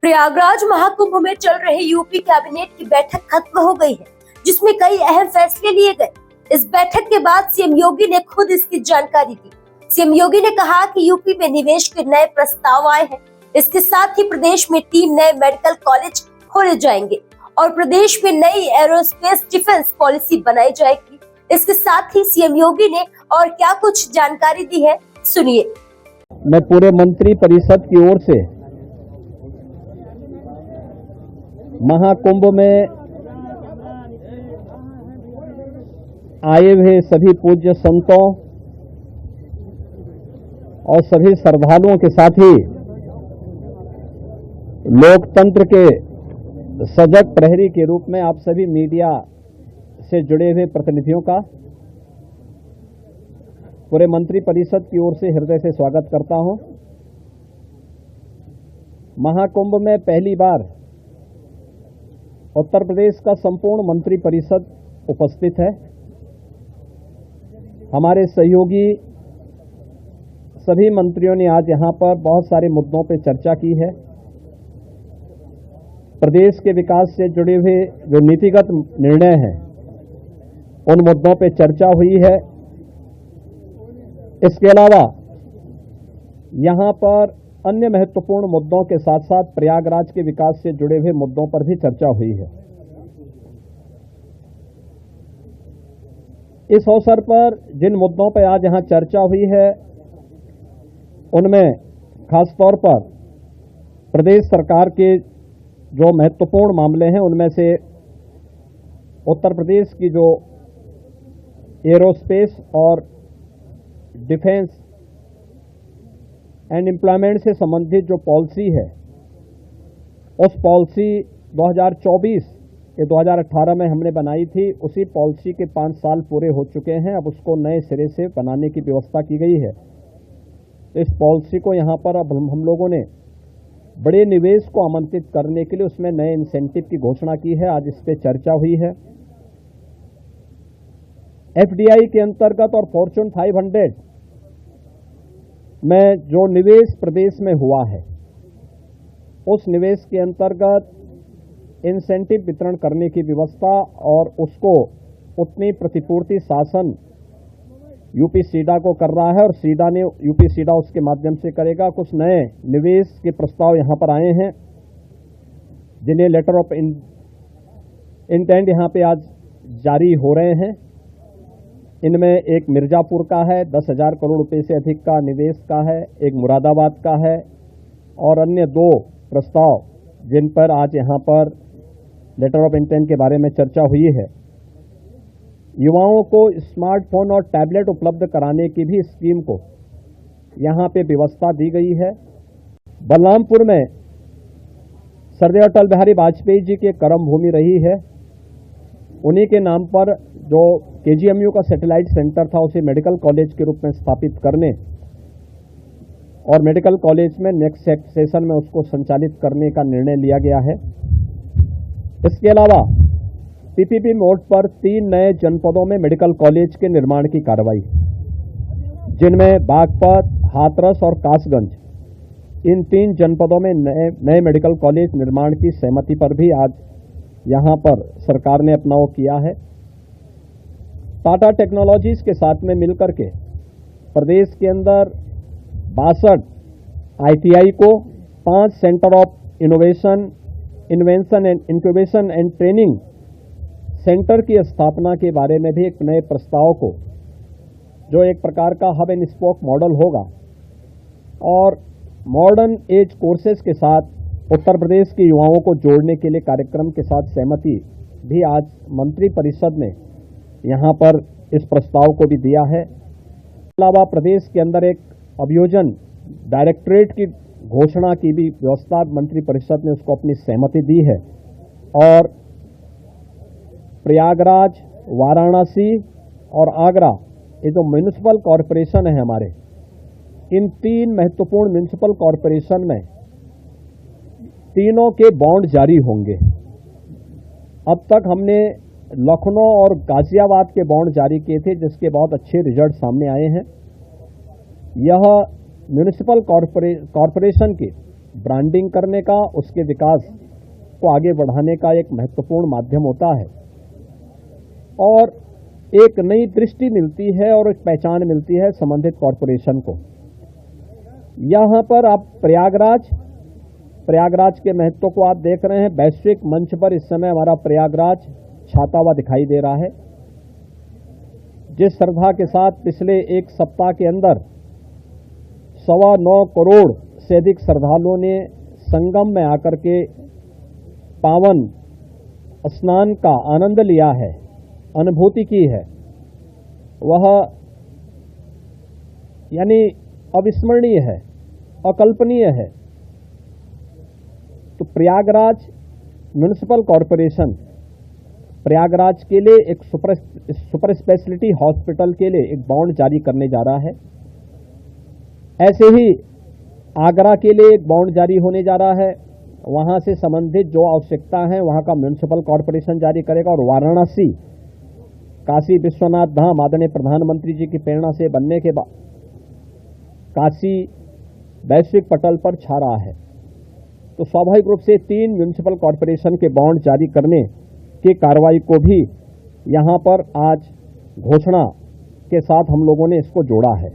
प्रयागराज महाकुंभ में चल रही यूपी कैबिनेट की बैठक खत्म हो गई है, जिसमें कई अहम फैसले लिए गए। इस बैठक के बाद सीएम योगी ने खुद इसकी जानकारी दी। सीएम योगी ने कहा कि यूपी में निवेश के नए प्रस्ताव आए हैं। इसके साथ ही प्रदेश में 3 नए मेडिकल कॉलेज खोले जाएंगे और प्रदेश में नई एरोस्पेस डिफेंस पॉलिसी बनाई जाएगी। इसके साथ ही सीएम योगी ने और क्या कुछ जानकारी दी है, सुनिए। मैं पूरे मंत्री परिषद की ओर से महाकुंभ में आए हुए सभी पूज्य संतों और सभी श्रद्धालुओं के साथ ही लोकतंत्र के सजग प्रहरी के रूप में आप सभी मीडिया से जुड़े हुए प्रतिनिधियों का पूरे मंत्री परिषद की ओर से हृदय से स्वागत करता हूं। महाकुंभ में पहली बार उत्तर प्रदेश का संपूर्ण मंत्री परिषद उपस्थित है। हमारे सहयोगी सभी मंत्रियों ने आज यहां पर बहुत सारे मुद्दों पर चर्चा की है। प्रदेश के विकास से जुड़े हुए जो नीतिगत निर्णय हैं उन मुद्दों पर चर्चा हुई है। इसके अलावा यहां पर अन्य महत्वपूर्ण मुद्दों के साथ साथ प्रयागराज के विकास से जुड़े हुए मुद्दों पर भी चर्चा हुई है। इस अवसर पर जिन मुद्दों पर आज यहां चर्चा हुई है उनमें खासतौर पर प्रदेश सरकार के जो महत्वपूर्ण मामले हैं उनमें से उत्तर प्रदेश की जो एरोस्पेस और डिफेंस एंड एम्प्लॉयमेंट से संबंधित जो पॉलिसी है उस पॉलिसी 2024 के 2018 में हमने बनाई थी, उसी पॉलिसी के 5 साल पूरे हो चुके हैं। अब उसको नए सिरे से बनाने की व्यवस्था की गई है। इस पॉलिसी को यहाँ पर अब हम लोगों ने बड़े निवेश को आमंत्रित करने के लिए उसमें नए इंसेंटिव की घोषणा की है। आज इस पर चर्चा हुई है। एफडीआई के अंतर्गत और फॉर्च्यून 500 में जो निवेश प्रदेश में हुआ है उस निवेश के अंतर्गत इंसेंटिव वितरण करने की व्यवस्था और उसको उतनी प्रतिपूर्ति शासन यूपी सीडा को कर रहा है और सीडा ने यूपी सीडा उसके माध्यम से करेगा। कुछ नए निवेश के प्रस्ताव यहां पर आए हैं जिन्हें लेटर ऑफ इंटेंट यहां पे आज जारी हो रहे हैं। इनमें एक मिर्जापुर का है, 10,000 करोड़ रुपए से अधिक का निवेश का है, एक मुरादाबाद का है और अन्य 2 प्रस्ताव जिन पर आज यहां पर लेटर ऑफ इंटेंट के बारे में चर्चा हुई है। युवाओं को स्मार्टफोन और टैबलेट उपलब्ध कराने की भी स्कीम को यहां पे व्यवस्था दी गई है। बलरामपुर में स्वर्गीय अटल बिहारी वाजपेयी जी की कर्म भूमि रही है। उन्हीं के नाम पर जो केजीएमयू का सैटेलाइट सेंटर था उसे मेडिकल कॉलेज के रूप में स्थापित करने और मेडिकल कॉलेज में नेक्स्ट सेशन में उसको संचालित करने का निर्णय लिया गया है। इसके अलावा पीपीपी मोड पर 3 नए जनपदों में मेडिकल कॉलेज के निर्माण की कार्रवाई, जिनमें बागपत, हाथरस और कासगंज, इन 3 जनपदों में नए मेडिकल कॉलेज निर्माण की सहमति पर भी आज यहां पर सरकार ने अपना वो किया है। टाटा टेक्नोलॉजीज के साथ में मिलकर के प्रदेश के अंदर 62 आईटीआई को 5 centre of innovation, invention and incubation and training centre की स्थापना के बारे में भी एक नए प्रस्ताव को, जो एक प्रकार का हब एंड स्पोक मॉडल होगा और मॉडर्न एज कोर्सेज के साथ उत्तर प्रदेश के युवाओं को जोड़ने के लिए कार्यक्रम के साथ सहमति भी आज मंत्री परिषद ने यहां पर इस प्रस्ताव को भी दिया है। इसके अलावा प्रदेश के अंदर एक अभियोजन डायरेक्टरेट की घोषणा की भी व्यवस्था मंत्री परिषद ने उसको अपनी सहमति दी है और प्रयागराज, वाराणसी और आगरा, ये जो म्युनिसिपल कॉरपोरेशन है हमारे, इन 3 महत्वपूर्ण म्युनिसिपल कॉरपोरेशन में तीनों के बॉन्ड जारी होंगे। अब तक हमने लखनऊ और गाजियाबाद के बॉन्ड जारी किए थे जिसके बहुत अच्छे रिजल्ट सामने आए हैं। यह म्युनिसिपल कॉरपोरेशन के ब्रांडिंग करने का, उसके विकास को आगे बढ़ाने का एक महत्वपूर्ण माध्यम होता है और एक नई दृष्टि मिलती है और एक पहचान मिलती है संबंधित कॉरपोरेशन को। यहाँ पर आप प्रयागराज के महत्व को आप देख रहे हैं। वैश्विक मंच पर इस समय हमारा प्रयागराज छाता हुआ दिखाई दे रहा है। जिस श्रद्धा के साथ पिछले एक सप्ताह के अंदर 9.25 करोड़ से अधिक श्रद्धालुओं ने संगम में आकर के पावन स्नान का आनंद लिया है, अनुभूति की है, वह यानी अविस्मरणीय है, अकल्पनीय है। तो प्रयागराज म्युनिसिपल कॉरपोरेशन प्रयागराज के लिए एक सुपर स्पेशलिटी हॉस्पिटल के लिए एक बॉन्ड जारी करने जा रहा है। ऐसे ही आगरा के लिए एक बॉन्ड जारी होने जा रहा है। वहां से संबंधित जो आवश्यकता है वहां का म्युनिसिपल कॉरपोरेशन जारी करेगा। और वाराणसी काशी विश्वनाथ धाम आदरणीय प्रधानमंत्री जी की प्रेरणा से बनने के बाद काशी वैश्विक पटल पर छा रहा है। तो स्वाभाविक रूप से 3 म्युनिसिपल कॉरपोरेशन के बॉन्ड जारी करने की कार्रवाई को भी यहां पर आज घोषणा के साथ हम लोगों ने इसको जोड़ा है।